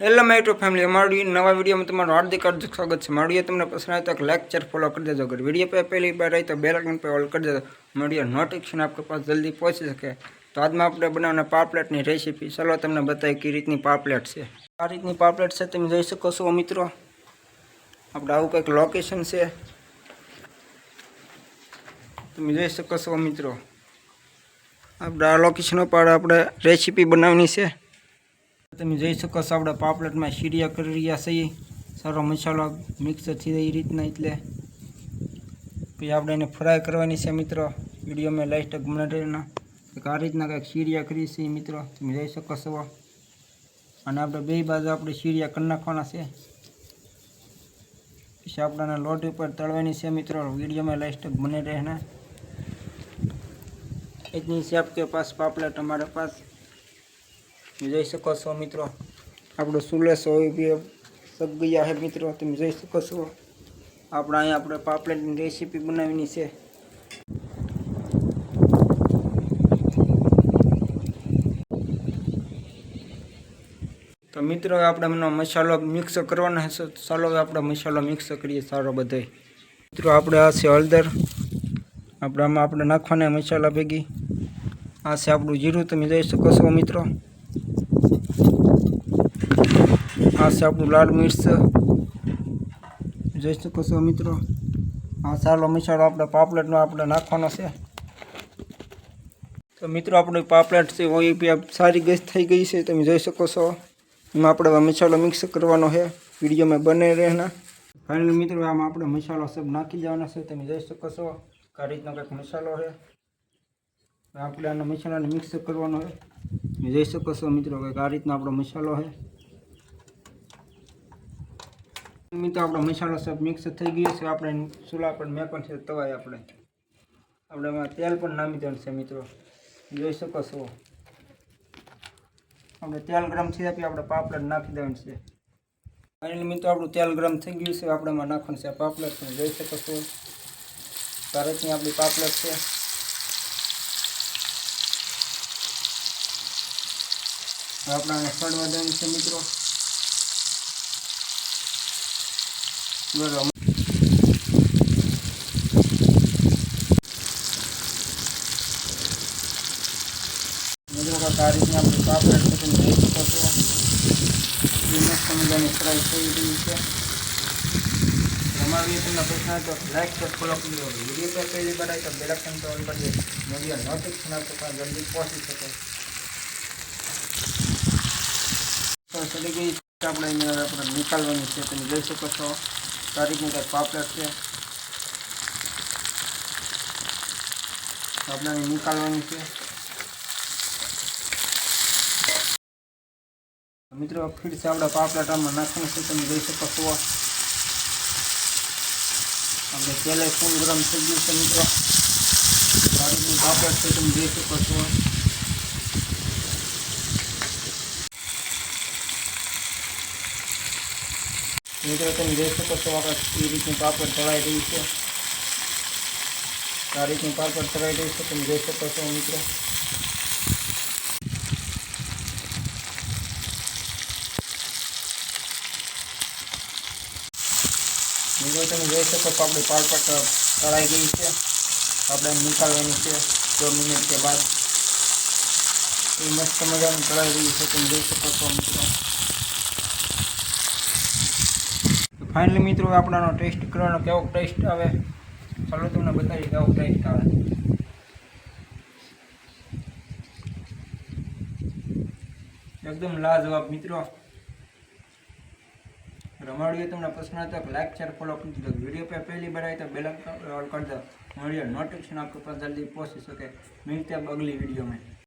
Hello my YouTube family, અમારી નવા વિડીયોમાં તમારું હાર્દિક સ્વાગત છે। વિડીયો તમને પસંદ આવે તો લેક્ચર ફોલો કરી देजो। अगर वीडियो पे पहली बार आई तो बेल आइकन पे ऑल कर देजो। वीडियो नोटिफिकेशन आपके पास जल्दी पहुंच सके। तो आज में આપણે બનાવવાના પાપલેટની રેસીપી ચલો તમને બતાવી કે રીતની પાપલેટ છે। આ રીતની પાપલેટ છે તમે જોઈ શકો છો મિત્રો। આપણે આવું કંઈક લોકેશન છે તમે જોઈ શકો છો મિત્રો। આપણે આ લોકેશન પર આપણે રેસીપી બનાવવાની છે। તમે જોઈ શકો છો આપણે પાપલેટમાં સીરિયા કરી રહ્યા છીએ। સારો મસાલો મિક્સ થઈ જાય એ રીતના, એટલે પછી આપણે એને ફ્રાય કરવાની છે મિત્રો। વિડીયોમાં લાસ્ટ તક બને રહેના। આ રીતના કંઈક સીરિયા કરી છે મિત્રો, તમે જોઈ શકો છો। અને આપણે બે બાજુ આપણે સીરિયા કરી નાખવાના છે। પછી આપણે લોટ ઉપર તળવાની છે મિત્રો। વિડીયોમાં लास्ट तक बने रहना। इतनी से आपके पास पापलेट हमारे पास જોઈ શકો છો મિત્રો। આપણો ચૂલો સોય भी સબ ગયા है મિત્રો, તમે જોઈ શકો છો। આપણે અહીંયા આપણે પાપલેટની રેસીપી બનાવવાની છે। તો મિત્રો આપણે એનો મસાલો મિક્સ કરવાનો છે। ચાલો આપણે મસાલો મિક્સ કરીએ સારો બધો મિત્રો। આપણે આ છે હળદર, આપણે આમાં આપણે નાખવાના મસાલા ભેગી। આ છે આપણું જીરું, તમે જોઈ શકો છો મિત્રો। આ છે આપણું લાલ મિર્ચ, જોઈ શકો છો મિત્રો। આ સારો મસાલો આપણે પાપલેટનો આપણે નાખવાનો છે। તો મિત્રો આપણી પાપલેટ છે ઓઈ બી સારી ગેસ થઈ ગઈ છે, તમે જોઈ શકો છો। એમાં આપણે મસાલો મિક્સ કરવાનો છે। વિડીયોમાં બને રહેના। ફાઇનલી મિત્રો આમાં આપણે મસાલો સબ નાખી દેવાનો છે, તમે જોઈ શકો છો। આ રીતનો કંઈક મસાલો છે। આપણે આનો મસાલાને મિક્સ કરવાનો છે, તમે જોઈ શકો છો મિત્રો। કંઈક આ રીતનો આપણો મસાલો છે મિત્રો। આપણો મસાલો સબ મિક્સ થઈ ગયો છે। આપણે ચૂલા પર મેકવાનું છે તવાય। આપણે એમાં તેલ પણ નાખી દેવાનું છે મિત્રો, જોઈ શકો છો। આપણે તેલ ગરમ થઈ જાય આપણે પાપલેટ નાખી દેવાનું છે। ફાઇનલી મિત્રો આપણું તેલ ગરમ થઈ ગયું છે। આપણે એમાં નાખવાનું છે પાપલેટ, તમે જોઈ શકો છો। ભારતની આપણી પાપલેટ છે। આપણે આને સડવા દેવાનું છે મિત્રો। બરાબર મિત્રો આ રીતની આપણી પાપલેટ છે, તમે જોઈ શકો છો। મસ્ત મજાની ફ્રાય થઈ ગઈ છે। અમારી તમને પસંદ આવે તો લાઈક શેર ફોલો કરી દો। વિડીયો પર પહેલી બાર આવે તો બેલ આઇકન પર ઓલ કરી દો। વિડીયો નોટિફિકેશન આપको पास जल्दी પહોંચી શકે। તો ચલી ગઈ આપણે અહીંયા આપણે નિકાલવાની છે, તમે જોઈ શકો છો। આ રીતની કંઈક પાપલેટ છે, આપણે નિકાલવાની છે મિત્રો। ફિર से આપણે પાપલેટ આમાં નાખવાનું છે, તમે જોઈ શકો છો। આપણે તેલ ફૂલ ગરમ થઈ ગયું છે મિત્રો। આ રીતની પાપલેટ છે, તમે જોઈ શકો છો। મિત્રો તમે જોઈ શકો છો આપણે એ રીતની પાપડ તળાઈ રહી છે। આ રીતની પાપડ તળાઈ રહી છે, તમે જોઈ શકો છો મિત્રો। મિત્રો તમે જોઈ શકો છો આપણી પાપડ તળાઈ ગઈ છે। આપણે નિકાલવાની છે 2 મિનિટ के बाद। એ મસ્ત મજાની તળાઈ રહી છે, તમે જોઈ શકો છો મિત્રો। फाइनली मित्रों अपना टेस्ट करवानो केवो टेस्ट आवे चलो तुमने बताइए केवो टेस्ट आवे। एकदम लाजवाब मित्रों। रमाड़ियो तुमने पसंद आता तो लाइक शेयर फॉलो कर दो। वीडियो पे पहली बार आई तो बेल आइकन ऑल कर दो। वीडियो नोटिफिकेशन आपके पास जल्दी पहुंच सके। मिलते हैं अगली वीडियो में।